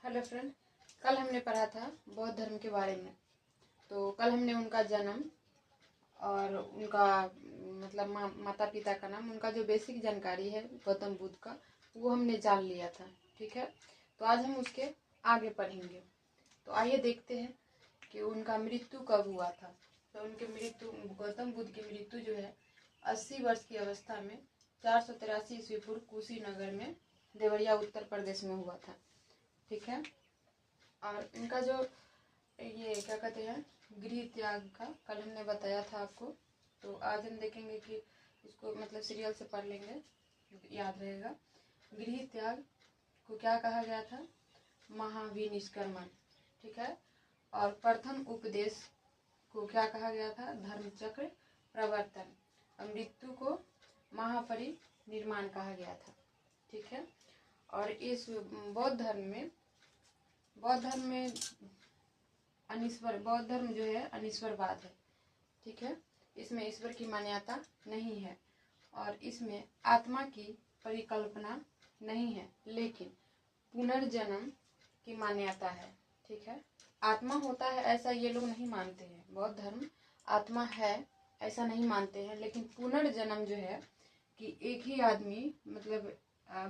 Hello friend, कल हमने पढ़ा था बौद्ध धर्म के बारे में। तो कल हमने उनका जन्म और उनका मतलब माता पिता का नाम, उनका जो बेसिक जानकारी है गौतम बुद्ध का, वो हमने जान लिया था। ठीक है, तो आज हम उसके आगे पढ़ेंगे। तो आइए देखते हैं कि उनका मृत्यु कब हुआ था। तो उनके मृत्यु, गौतम बुद्ध की मृत्यु जो है 80 वर्ष की अवस्था में 483 ईस्वी पूर्व कुशीनगर में देवरिया उत्तर प्रदेश में हुआ था। ठीक है, और इनका जो ये क्या कहते हैं गृह त्याग का कल हमने बताया था आपको। तो आज हम देखेंगे कि इसको मतलब सीरियल से पढ़ लेंगे, याद रहेगा। गृह त्याग को क्या कहा गया था? महाविनिष्क्रमण। ठीक है, और प्रथम उपदेश को क्या कहा गया था? धर्मचक्र प्रवर्तन। और मृत्यु को महापरिनिर्वाण कहा गया था। ठीक है, और इस बौद्ध धर्म में बौद्ध धर्म जो है अनिश्वरवाद है। ठीक है, इसमें ईश्वर की मान्यता नहीं है और इसमें आत्मा की परिकल्पना नहीं है, लेकिन पुनर्जन्म की मान्यता है। ठीक है, आत्मा होता है ऐसा ये लोग नहीं मानते हैं। बौद्ध धर्म आत्मा है ऐसा नहीं मानते हैं, लेकिन पुनर्जन्म जो है कि एक ही आदमी मतलब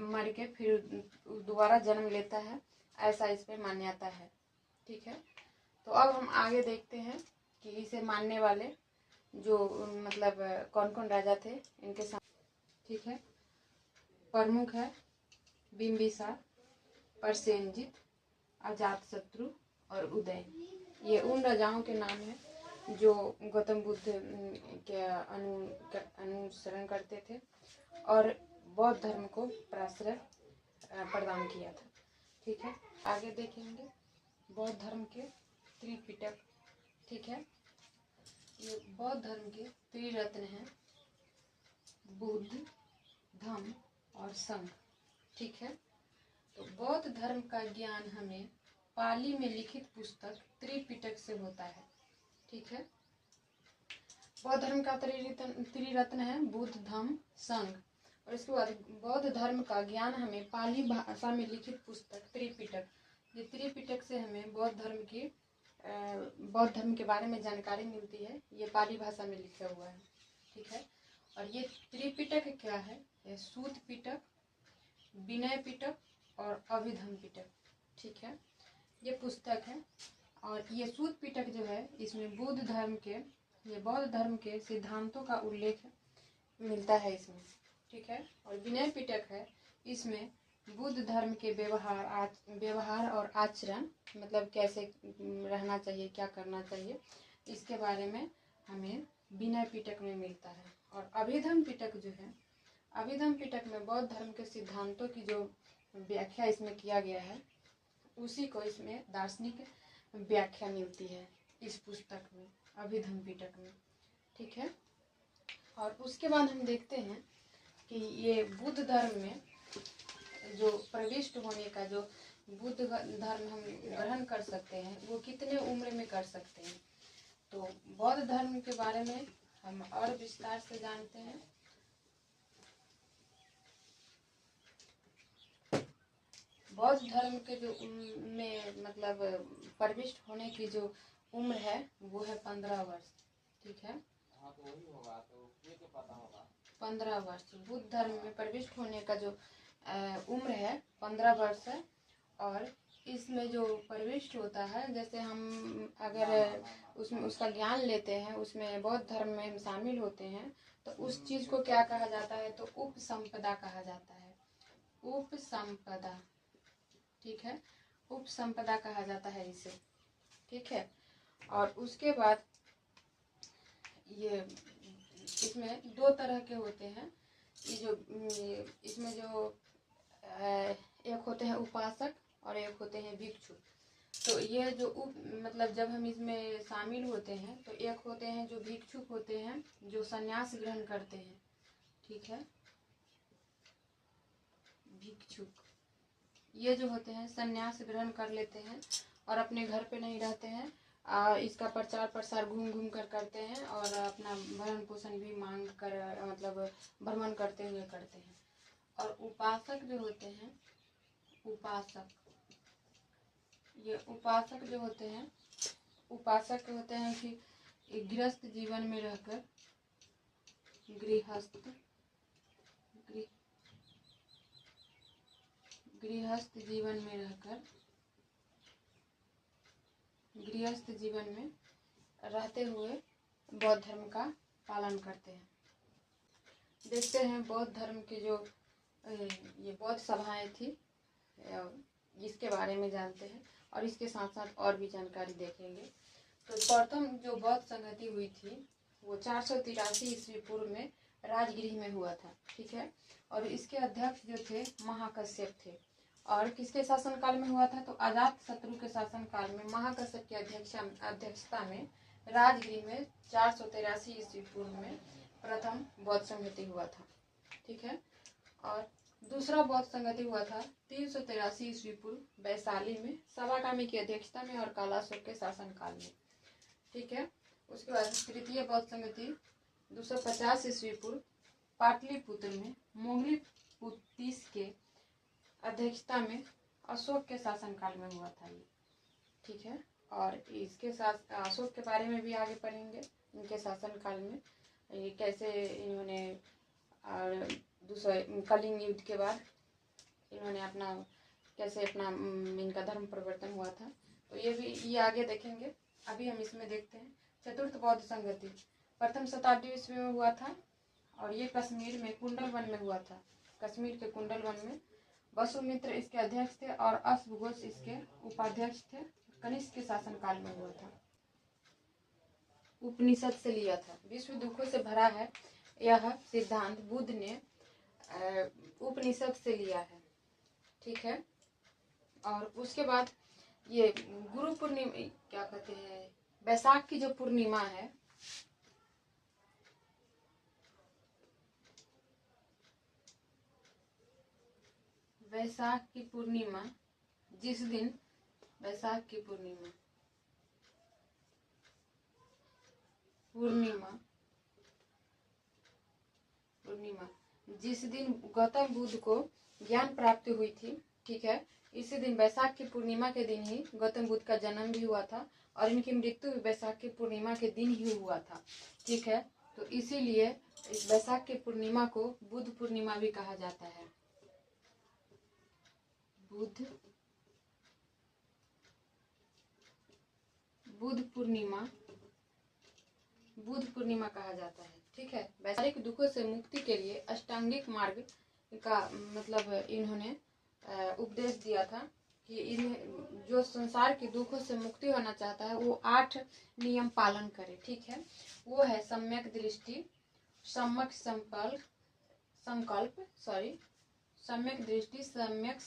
मर के फिर दोबारा जन्म लेता है, ऐसा इस पे मान्यता है। ठीक है, तो अब हम आगे देखते हैं कि इसे मानने वाले जो मतलब कौन कौन राजा थे इनके साथ। ठीक है, प्रमुख है बिंबिसार, प्रसेनजित, अजातशत्रु और उदयन। ये उन राजाओं के नाम हैं जो गौतम बुद्ध के अनुसरण करते थे और बौद्ध धर्म को प्राश्रय प्रदान किया था। ठीक है, आगे देखेंगे बौद्ध धर्म के त्रिपिटक। ठीक है, ये बौद्ध धर्म के त्रिरत्न हैं, बुद्ध, धम्म और संघ। ठीक है, तो बौद्ध धर्म का ज्ञान हमें पाली में लिखित पुस्तक त्रिपिटक से होता है। ठीक है, बौद्ध धर्म का त्रिरत्न है बुद्ध, धम्म, संघ। और इसके बाद बौद्ध धर्म का ज्ञान हमें पाली भाषा में लिखित पुस्तक त्रिपिटक, ये त्रिपिटक से हमें बौद्ध धर्म के बारे में जानकारी मिलती है। ये पाली भाषा में लिखा हुआ है। ठीक है, और ये त्रिपिटक क्या है? ये सूत पिटक, विनय पिटक और अभिधम्म पिटक। ठीक है, ये पुस्तक है। और ये सूत पिटक जो है इसमें बौद्ध धर्म के सिद्धांतों का उल्लेख मिलता है इसमें। ठीक है, और विनय पिटक है, इसमें बुद्ध धर्म के व्यवहार और आचरण, मतलब कैसे रहना चाहिए, क्या करना चाहिए, इसके बारे में हमें विनय पिटक में मिलता है। और अभिधम्म पिटक जो है, अभिधम्म पिटक में बौद्ध धर्म के सिद्धांतों की जो व्याख्या इसमें किया गया है, उसी को इसमें दार्शनिक व्याख्या मिलती है इस पुस्तक में, अभिधम्म पिटक में। ठीक है, और उसके बाद हम देखते हैं कि ये बुद्ध धर्म में जो प्रविष्ट होने का, जो बुद्ध धर्म हम ग्रहण कर सकते हैं, वो कितने उम्र में कर सकते हैं। तो बौद्ध धर्म के बारे में हम और विस्तार से जानते हैं। बौद्ध धर्म के जो में मतलब प्रविष्ट होने की जो उम्र है वो है 15 वर्ष। ठीक है, 15 वर्ष बुद्ध धर्म में प्रविष्ट होने का जो उम्र है 15 वर्ष है। और इसमें जो प्रविष्ट होता है, जैसे हम अगर उसमें उसका ज्ञान लेते हैं, उसमें बौद्ध धर्म में हम शामिल होते हैं, तो उस चीज़ को क्या कहा जाता है? तो उपसंपदा कहा जाता है। उपसंपदा। ठीक है, उपसंपदा कहा जाता है इसे। ठीक है, और उसके बाद ये इसमें दो तरह के होते हैं। ये जो इसमें जो एक होते हैं उपासक और एक होते हैं भिक्षु। तो ये जो मतलब जब हम इसमें शामिल होते हैं तो एक होते हैं जो भिक्षुक होते हैं, जो संन्यास ग्रहण करते हैं। ठीक है, भिक्षुक ये जो होते हैं संन्यास ग्रहण कर लेते हैं और अपने घर पे नहीं रहते हैं, इसका प्रचार प्रसार घूम घूम कर करते हैं और अपना भरण पोषण भी मांग कर मतलब भ्रमण करते हुए करते हैं। और उपासक जो होते हैं, ये उपासक जो होते हैं, उपासक होते हैं कि गृहस्थ जीवन में रहकर, गृहस्थ जीवन में रहकर, गृहस्थ जीवन में रहते हुए बौद्ध धर्म का पालन करते हैं। देखते हैं बौद्ध धर्म की जो ये बौद्ध सभाएं थी, इसके बारे में जानते हैं और इसके साथ साथ और भी जानकारी देखेंगे। तो प्रथम जो बौद्ध संगति हुई थी वो 483 ईस्वी पूर्व में राजगृह में हुआ था, ठीक है। और इसके अध्यक्ष जो थे महाकश्यप थे। और किसके शासनकाल में हुआ था? तो अजात शत्रु के शासनकाल में महाकश्यप की अध्यक्षता में राजगृह में 483 ईस्वी पूर्व में प्रथम बौद्ध संगति हुआ था, ठीक है। और दूसरा बौद्ध संगति हुआ था 383 ईस्वी पूर्व वैशाली में सवाकामी की अध्यक्षता में और कालाशोक के शासनकाल में, ठीक है। उसके बाद तृतीय बौद्ध संगति 250 ईस्वी पूर्व पाटलिपुत्र में मोंगली पुत्तीस के अध्यक्षता में अशोक के शासनकाल में हुआ था ये, ठीक है। और इसके साथ अशोक के बारे में भी आगे पढ़ेंगे, इनके शासनकाल में ये कैसे इन्होंने, और दूसरे कलिंग युद्ध के बाद इन्होंने अपना कैसे अपना इनका धर्म परिवर्तन हुआ था, तो ये आगे देखेंगे। अभी हम इसमें देखते हैं चतुर्थ बौद्ध संगति प्रथम शताब्दी ईस्वी में हुआ था और ये कश्मीर में कुंडल वन में हुआ था। कश्मीर के कुंडल वन में वसुमित्र इसके अध्यक्ष थे और अश्वघोष इसके उपाध्यक्ष थे। कनिष्क के शासनकाल में हुआ था। उपनिषद से लिया था। विश्व दुखों से भरा है यह सिद्धांत बुद्ध ने उपनिषद से लिया है, ठीक है। और उसके बाद ये गुरु पूर्णिमा, क्या कहते हैं, वैशाख की जो पूर्णिमा है, वैशाख की पूर्णिमा, जिस दिन वैशाख की पूर्णिमा जिस दिन गौतम बुद्ध को ज्ञान प्राप्ति हुई थी, ठीक है, इसी दिन वैशाख की पूर्णिमा के दिन ही गौतम बुद्ध का जन्म भी हुआ था और इनकी मृत्यु भी वैशाख की पूर्णिमा के दिन ही हुआ था, ठीक है। तो इसीलिए इस वैशाख की पूर्णिमा को बुद्ध पूर्णिमा भी कहा जाता है। बुद्ध पूर्णिमा कहा जाता है, ठीक है। वैचारिक दुखों से मुक्ति के लिए अष्टांगिक मार्ग का मतलब इन्होंने उपदेश दिया था कि इन्हें जो संसार के दुखों से मुक्ति होना चाहता है वो 8 नियम पालन करे, ठीक है। वो है सम्यक दृष्टि, सम्यक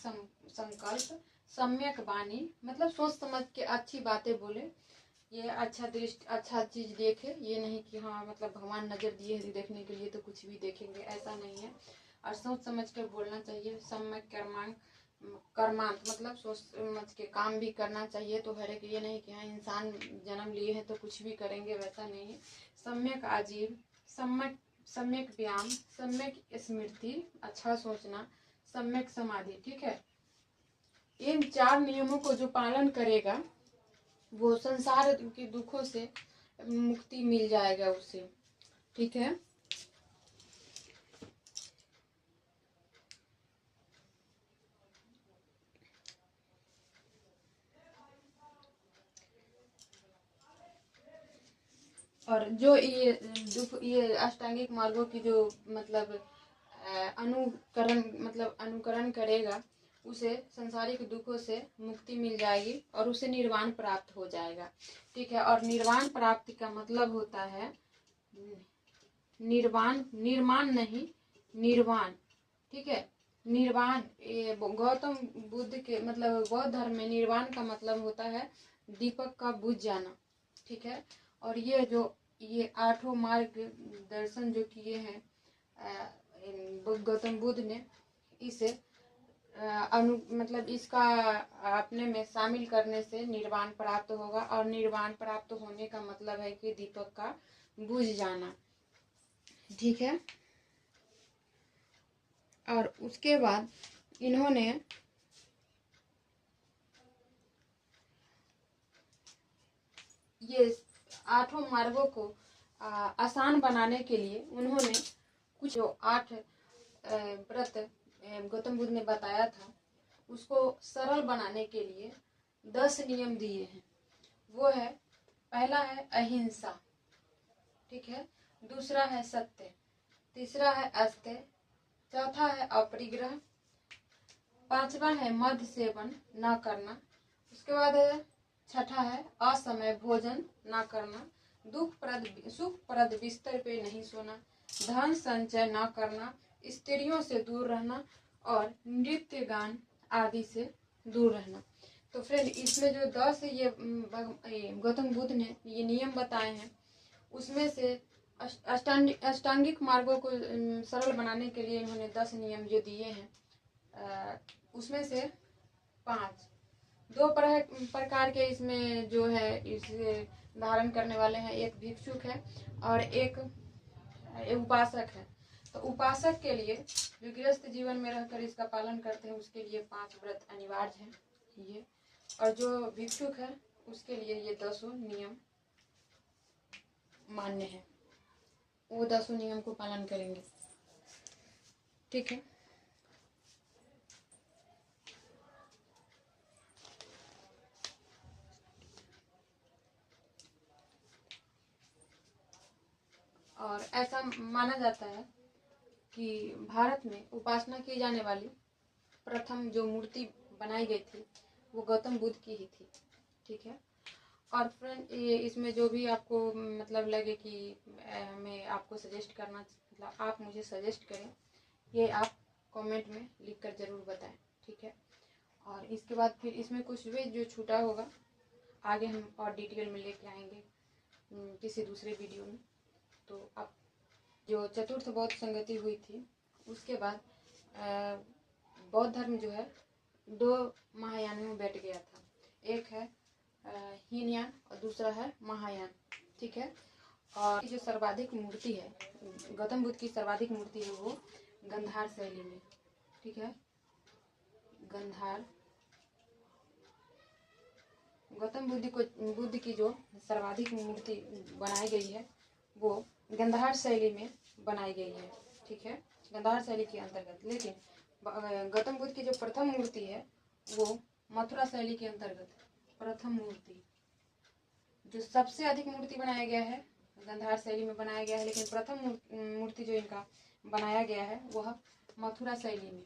संकल्प, सम्यक वाणी, मतलब सोच समझ के अच्छी बातें बोले, ये अच्छा चीज देखे, ये नहीं कि हाँ मतलब भगवान नजर दिए हैं देखने के लिए तो कुछ भी देखेंगे, ऐसा नहीं है। और सोच समझ कर बोलना चाहिए। सम्यक कर्मांत मतलब सोच समझ के काम भी करना चाहिए। तो हर एक ये नहीं कि हाँ इंसान जन्म लिए हैं तो कुछ भी करेंगे, वैसा नहीं है। सम्यक आजीव, सम्यक व्यायाम, सम्यक स्मृति, अच्छा सोचना, सम्यक समाधि, ठीक है। इन 4 नियमों को जो पालन करेगा वो संसार के दुखों से मुक्ति मिल जाएगा उसे, ठीक है। और जो ये अष्टांगिक मार्गों की जो मतलब अनुकरण करेगा उसे संसारिक दुखों से मुक्ति मिल जाएगी और उसे निर्वाण प्राप्त हो जाएगा, ठीक है। और निर्वाण प्राप्ति का मतलब होता है निर्माण नहीं, निर्वाण, ठीक है। निर्वाण, ये गौतम बुद्ध के मतलब बौद्ध धर्म में निर्वाण का मतलब होता है दीपक का बुझ जाना, ठीक है। और ये 8 मार्ग दर्शन जो किए हैं गौतम बुद्ध ने, इसे मतलब इसका अपने में शामिल करने से निर्वाण प्राप्त होगा। और निर्वाण प्राप्त होने का मतलब है कि दीपक का बुझ जाना, ठीक है। और उसके बाद इन्होंने ये 8 मार्गों को आसान बनाने के लिए उन्होंने कुछ जो 8 व्रत गौतम बुद्ध ने बताया था उसको सरल बनाने के लिए 10 नियम दिए हैं। वो है, पहला है अहिंसा, ठीक है, दूसरा है सत्य, तीसरा है अस्तेय, चौथा है अपरिग्रह, पांचवा है मद्य सेवन न करना, उसके बाद है छठा है असमय भोजन न करना, सुखप्रद बिस्तर पे नहीं सोना, धन संचय न करना, स्त्रियों से दूर रहना और नृत्य गान आदि से दूर रहना। तो फ्रेंड, इसमें जो 10 ये गौतम बुद्ध ने ये नियम बताए हैं उसमें से अष्टांगिक मार्गों को सरल बनाने के लिए इन्होंने 10 नियम जो दिए हैं उसमें से 5 2 प्रकार के इसमें जो है इसे धारण करने वाले हैं। एक भिक्षुक है और एक उपासक है। तो उपासक के लिए जो गृहस्थ जीवन में रहकर इसका पालन करते हैं उसके लिए 5 व्रत अनिवार्य है ये, और जो भिक्षुक है उसके लिए ये 10 नियम मान्य है, वो 10 नियम को पालन करेंगे, ठीक है। और ऐसा माना जाता है कि भारत में उपासना की जाने वाली प्रथम जो मूर्ति बनाई गई थी वो गौतम बुद्ध की ही थी, ठीक है। और फ्रेंड, ये इसमें जो भी आपको मतलब लगे कि मैं आपको सजेस्ट करना, मतलब आप मुझे सजेस्ट करें, ये आप कमेंट में लिखकर ज़रूर बताएं, ठीक है। और इसके बाद फिर इसमें कुछ भी जो छूटा होगा आगे हम और डिटेल में लेके आएंगे किसी दूसरे वीडियो में। तो अब जो चतुर्थ बौद्ध संगति हुई थी उसके बाद बौद्ध धर्म जो है 2 महायान में बैठ गया था। एक है हीनयान और दूसरा है महायान, ठीक है। और जो सर्वाधिक मूर्ति है गौतम बुद्ध की, सर्वाधिक मूर्ति है वो गंधार शैली में, ठीक है। गंधार, गौतम बुद्ध की जो सर्वाधिक मूर्ति बनाई गई है वो गंधार शैली में बनाई गई है, ठीक है, गंधार शैली के अंतर्गत। लेकिन गौतम बुद्ध की जो प्रथम मूर्ति है वो मथुरा शैली के अंतर्गत प्रथम मूर्ति। जो सबसे अधिक मूर्ति बनाया गया है गंधार शैली में बनाया गया है, लेकिन प्रथम मूर्ति जो इनका बनाया गया है वह मथुरा शैली में,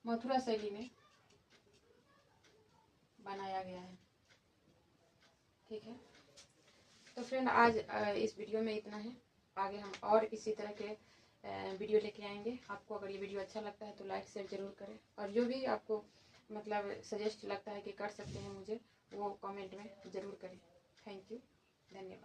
मथुरा शैली में बनाया गया है, ठीक है। तो फ्रेंड, आज इस वीडियो में इतना है। आगे हम और इसी तरह के वीडियो लेके आएंगे। आपको अगर ये वीडियो अच्छा लगता है तो लाइक शेयर जरूर करें, और जो भी आपको मतलब सजेस्ट लगता है कि कर सकते हैं मुझे, वो कमेंट में ज़रूर करें। थैंक यू, धन्यवाद।